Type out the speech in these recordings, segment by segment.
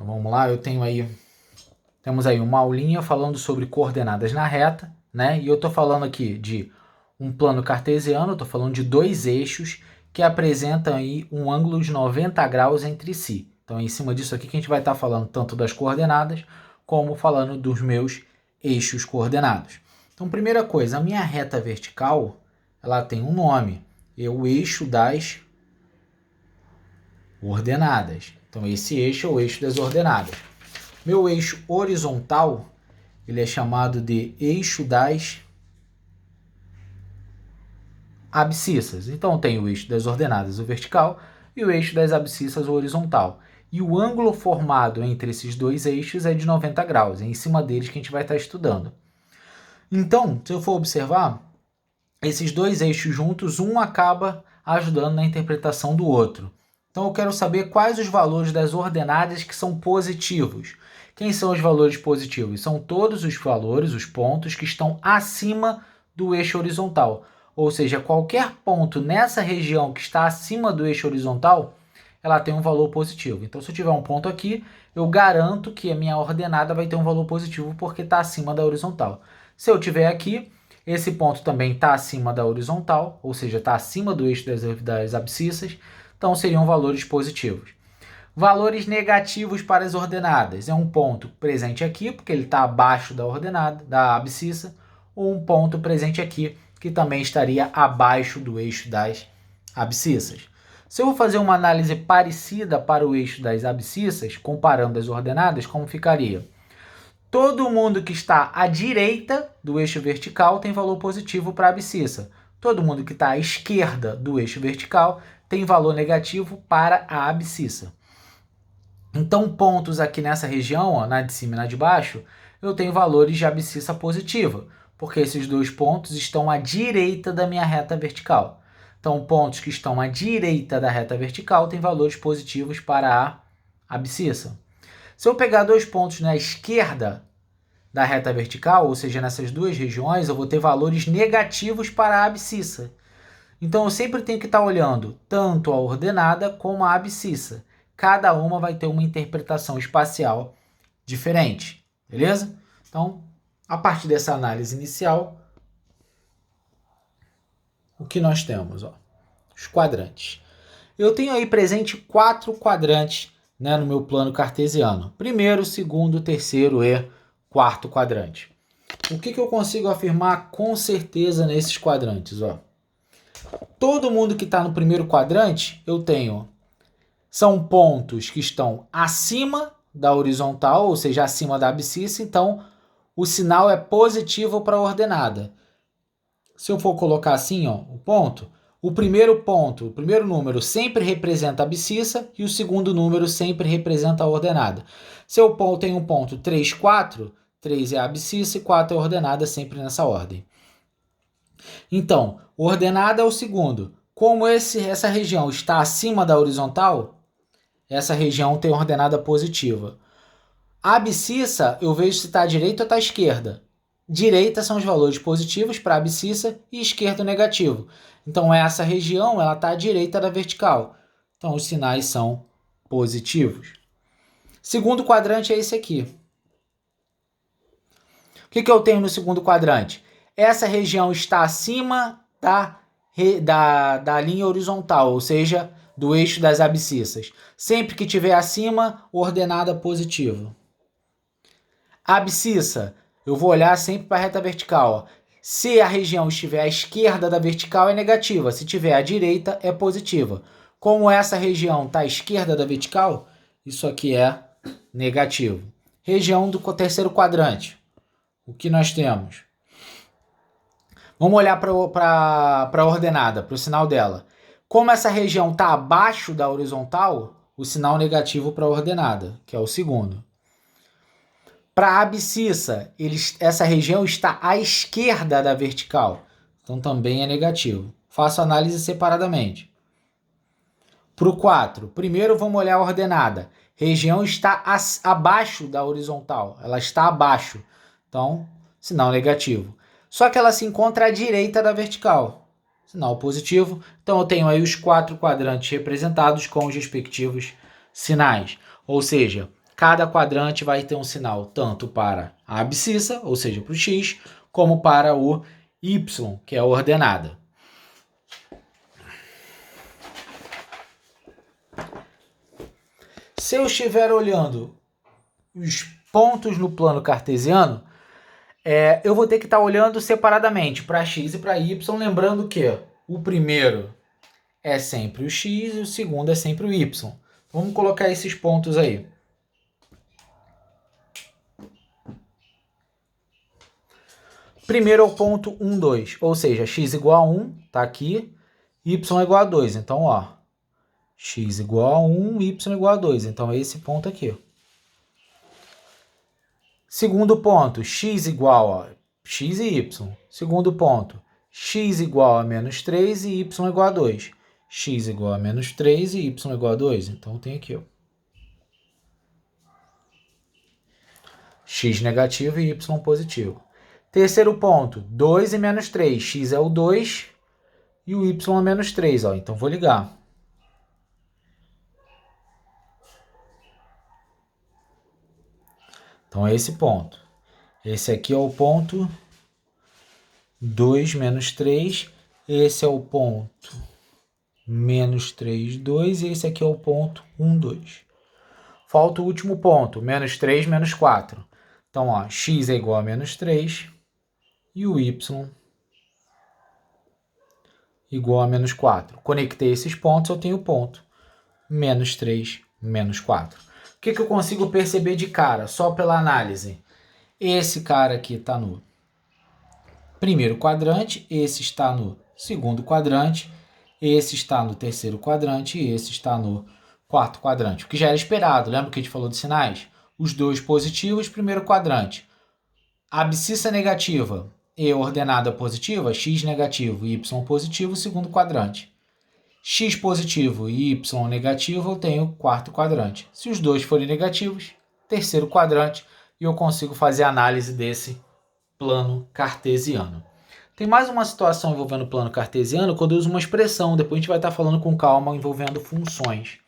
Então vamos lá, temos aí uma aulinha falando sobre coordenadas na reta, né? E eu estou falando aqui de um plano cartesiano, estou falando de dois eixos que apresentam aí um ângulo de 90 graus entre si. Então é em cima disso aqui que a gente vai estar falando tanto das coordenadas, como falando dos meus eixos coordenados. Então, primeira coisa, a minha reta vertical, ela tem um nome, é o eixo das ordenadas. Então, esse eixo é o eixo das ordenadas. Meu eixo horizontal, ele é chamado de eixo das abscissas. Então, tem o eixo das ordenadas, o vertical, e o eixo das abscissas, o horizontal. E o ângulo formado entre esses dois eixos é de 90 graus. É em cima deles que a gente vai estar estudando. Então, se eu for observar, esses dois eixos juntos, um acaba ajudando na interpretação do outro. Então, eu quero saber quais os valores das ordenadas que são positivos. Quem são os valores positivos? São todos os valores, os pontos que estão acima do eixo horizontal. Ou seja, qualquer ponto nessa região que está acima do eixo horizontal, ela tem um valor positivo. Então, se eu tiver um ponto aqui, eu garanto que a minha ordenada vai ter um valor positivo porque está acima da horizontal. Se eu tiver aqui, esse ponto também está acima da horizontal, ou seja, está acima do eixo das abscissas, então seriam valores positivos. Valores negativos para as ordenadas. É um ponto presente aqui, porque ele está abaixo da ordenada, da abscissa, ou um ponto presente aqui, que também estaria abaixo do eixo das abscissas. Se eu vou fazer uma análise parecida para o eixo das abscissas, comparando as ordenadas, como ficaria? Todo mundo que está à direita do eixo vertical tem valor positivo para a abscissa. Todo mundo que está à esquerda do eixo vertical tem valor negativo para a abscissa. Então, pontos aqui nessa região, ó, na de cima e na de baixo, eu tenho valores de abscissa positiva, porque esses dois pontos estão à direita da minha reta vertical. Então, pontos que estão à direita da reta vertical têm valores positivos para a abscissa. Se eu pegar dois pontos na esquerda da reta vertical, ou seja, nessas duas regiões, eu vou ter valores negativos para a abscissa. Então, eu sempre tenho que estar olhando tanto a ordenada como a abscissa. Cada uma vai ter uma interpretação espacial diferente, beleza? Então, a partir dessa análise inicial, o que nós temos? Ó, os quadrantes. Eu tenho aí presente 4 quadrantes, né, no meu plano cartesiano. Primeiro, segundo, terceiro e quarto quadrante. O que eu consigo afirmar com certeza nesses quadrantes? Ó? Todo mundo que está no primeiro quadrante, são pontos que estão acima da horizontal, ou seja, acima da abscissa, então o sinal é positivo para a ordenada. Se eu for colocar assim, ó, o primeiro número sempre representa a abscissa e o segundo número sempre representa a ordenada. Se eu tenho um ponto 3, 4, 3 é a abscissa e 4 é a ordenada, sempre nessa ordem. Então, ordenada é o segundo. Como essa região está acima da horizontal, essa região tem ordenada positiva. A abscissa, eu vejo se está à direita ou está à esquerda. Direita são os valores positivos para a abscissa e esquerda o negativo. Então, essa região está à direita da vertical. Então, os sinais são positivos. Segundo quadrante é esse aqui. O que eu tenho no segundo quadrante? Essa região está acima da linha horizontal, ou seja, do eixo das abscissas. Sempre que estiver acima, ordenada positiva. Abscissa, eu vou olhar sempre para a reta vertical. Se a região estiver à esquerda da vertical, é negativa. Se estiver à direita, é positiva. Como essa região está à esquerda da vertical, isso aqui é negativo. Região do terceiro quadrante. O que nós temos? Vamos olhar para a ordenada, para o sinal dela. Como essa região está abaixo da horizontal, o sinal negativo para a ordenada, que é o segundo. Para a abscissa, essa região está à esquerda da vertical, então também é negativo. Faço análise separadamente. Para o 4, primeiro vamos olhar a ordenada. Região está abaixo da horizontal, ela está abaixo, então sinal negativo. Só que ela se encontra à direita da vertical, sinal positivo. Então eu tenho aí os 4 quadrantes representados com os respectivos sinais. Ou seja, cada quadrante vai ter um sinal tanto para a abscissa, ou seja, para o x, como para o y, que é a ordenada. Se eu estiver olhando os pontos no plano cartesiano, eu vou ter que estar olhando separadamente para x e para y, lembrando que o primeiro é sempre o x e o segundo é sempre o y. Vamos colocar esses pontos aí. Primeiro é o ponto 1, 2, ou seja, x igual a 1, está aqui, y igual a 2. Então, ó, x igual a 1, y igual a 2. Então, é esse ponto aqui. Segundo ponto, x igual a x e y. Segundo ponto, x igual a menos 3 e y igual a 2. X igual a menos 3 e y igual a 2. Então, tem aqui, ó, x negativo e y positivo. Terceiro ponto, 2 e menos 3. X é o 2 e o y é menos 3. Ó. Então, vou ligar. Então, é esse ponto. Esse aqui é o ponto 2 menos 3. Esse é o ponto menos 3, 2. E esse aqui é o ponto 1, 2. Falta o último ponto, menos 3, menos 4. Então, ó, x é igual a menos 3 e o y igual a menos 4. Conectei esses pontos, eu tenho o ponto menos 3, menos 4. O que eu consigo perceber de cara, só pela análise? Esse cara aqui está no primeiro quadrante, esse está no segundo quadrante, esse está no terceiro quadrante e esse está no quarto quadrante. O que já era esperado, lembra que a gente falou de sinais? Os dois positivos, primeiro quadrante. Abscissa negativa e ordenada positiva, x negativo e y positivo, segundo quadrante. X positivo e y negativo, eu tenho quarto quadrante. Se os dois forem negativos, terceiro quadrante, e eu consigo fazer a análise desse plano cartesiano. Tem mais uma situação envolvendo o plano cartesiano quando eu uso uma expressão, depois a gente vai estar falando com calma envolvendo funções,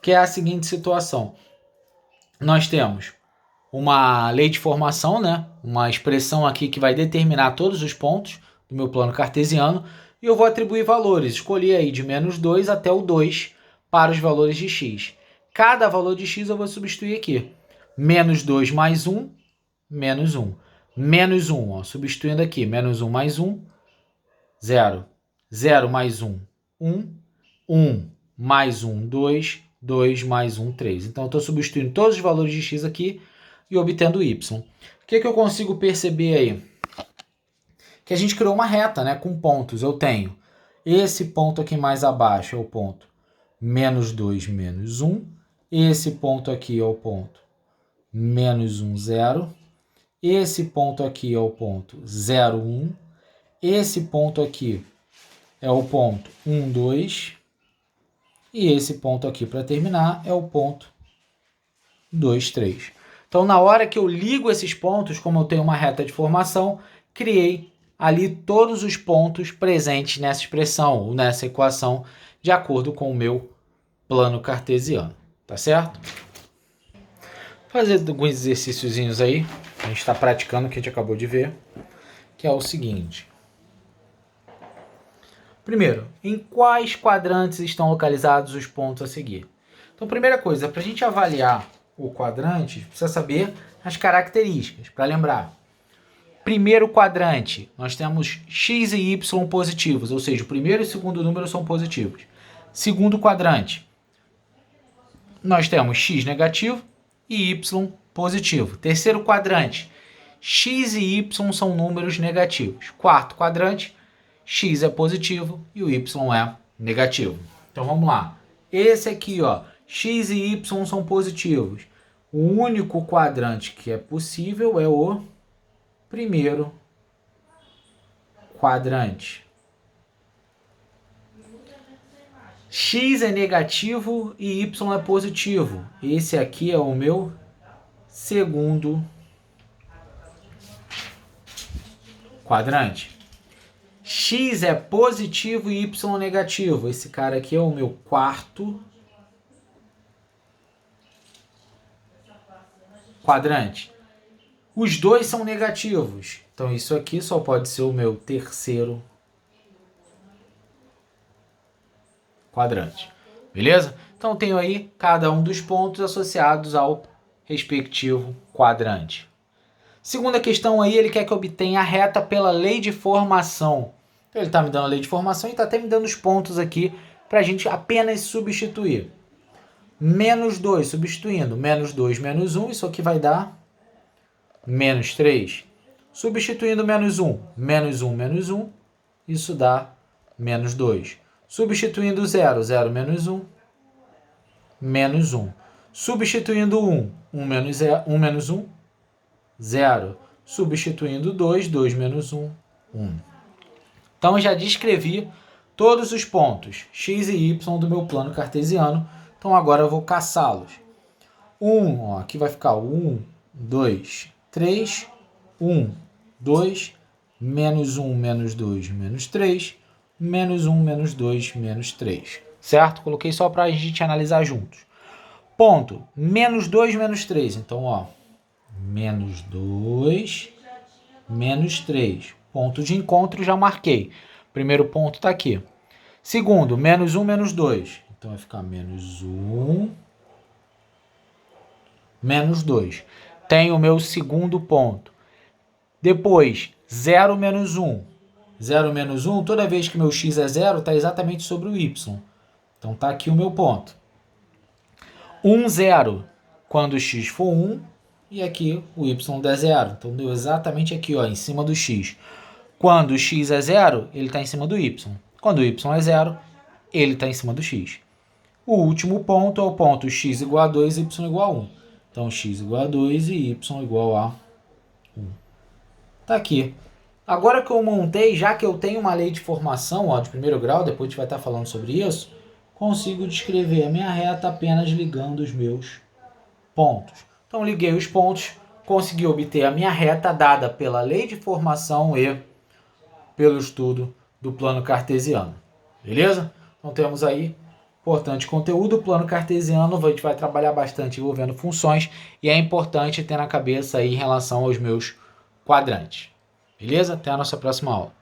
que é a seguinte situação. Nós temos uma lei de formação, né? Uma expressão aqui que vai determinar todos os pontos do meu plano cartesiano, e eu vou atribuir valores. Escolhi aí de menos 2 até o 2 para os valores de x. Cada valor de x eu vou substituir aqui. Menos 2 mais 1, menos 1. Menos 1, ó, substituindo aqui. Menos 1 mais 1, 0. 0 mais 1, 1. 1 mais 1, 2. 2 mais 1, 3. Então, eu estou substituindo todos os valores de x aqui e obtendo y. O que eu consigo perceber aí? Que a gente criou uma reta, né, com pontos. Eu tenho esse ponto aqui mais abaixo, é o ponto menos 2, menos 1. Esse ponto aqui é o ponto menos 1, 0. Esse ponto aqui é o ponto 0, 1. Esse ponto aqui é o ponto 1, 2. E esse ponto aqui, para terminar, é o ponto 2, 3. Então, na hora que eu ligo esses pontos, como eu tenho uma reta de formação, criei ali todos os pontos presentes nessa expressão, ou nessa equação, de acordo com o meu plano cartesiano. Tá certo? Vou fazer alguns exercíciozinhos aí. A gente está praticando o que a gente acabou de ver, que é o seguinte. Primeiro, em quais quadrantes estão localizados os pontos a seguir? Então, primeira coisa, para a gente avaliar o quadrante, precisa saber as características. Para lembrar, primeiro quadrante, nós temos x e y positivos, ou seja, o primeiro e o segundo número são positivos. Segundo quadrante, nós temos x negativo e y positivo. Terceiro quadrante, x e y são números negativos. Quarto quadrante, x é positivo e o y é negativo. Então vamos lá. Esse aqui, ó, x e y são positivos. O único quadrante que é possível é o primeiro quadrante. X é negativo e y é positivo. Esse aqui é o meu segundo quadrante. X é positivo e y é negativo. Esse cara aqui é o meu quarto quadrante? Os dois são negativos. Então, isso aqui só pode ser o meu terceiro quadrante. Beleza? Então, tenho aí cada um dos pontos associados ao respectivo quadrante. Segunda questão aí, ele quer que eu obtenha a reta pela lei de formação. Então, ele está me dando a lei de formação e está até me dando os pontos aqui para a gente apenas substituir. Menos 2, substituindo. Menos 2, menos 1, isso aqui vai dar menos 3. Substituindo menos 1, menos 1, menos 1, isso dá menos 2. Substituindo 0, 0 menos 1, menos 1. Substituindo 1, 1 menos 0, 1 menos 1, 0. Substituindo 2, 2 menos 1, 1. Então, já descrevi todos os pontos x e y do meu plano cartesiano. Então, agora eu vou caçá-los. 1, aqui vai ficar 1, 2, 3, 1, 2, menos 1, menos 2, menos 3, menos 1, menos 2, menos 3. Certo? Coloquei só para a gente analisar juntos. Ponto, menos 2, menos 3. Então, menos 2, menos 3. Ponto de encontro já marquei. Primeiro ponto está aqui. Segundo, menos 1, menos 2. Então, vai ficar menos 1, menos 2. Tenho o meu segundo ponto. Depois, 0 menos 1. 0 menos 1, toda vez que meu x é 0, está exatamente sobre o y. Então, está aqui o meu ponto. 1, 0, quando o x for 1, e aqui o y der 0. Então, deu exatamente aqui, em cima do x. Quando o x é 0, ele está em cima do y. Quando o y é 0, ele está em cima do x. O último ponto é o ponto x igual a 2 e y igual a 1. Então, x igual a 2 e y igual a 1. Tá aqui. Agora que eu montei, já que eu tenho uma lei de formação de primeiro grau, depois a gente vai estar falando sobre isso, consigo descrever a minha reta apenas ligando os meus pontos. Então, liguei os pontos, consegui obter a minha reta dada pela lei de formação e pelo estudo do plano cartesiano. Beleza? Então, temos aí importante conteúdo. O plano cartesiano a gente vai trabalhar bastante envolvendo funções e é importante ter na cabeça aí em relação aos meus quadrantes. Beleza? Até a nossa próxima aula.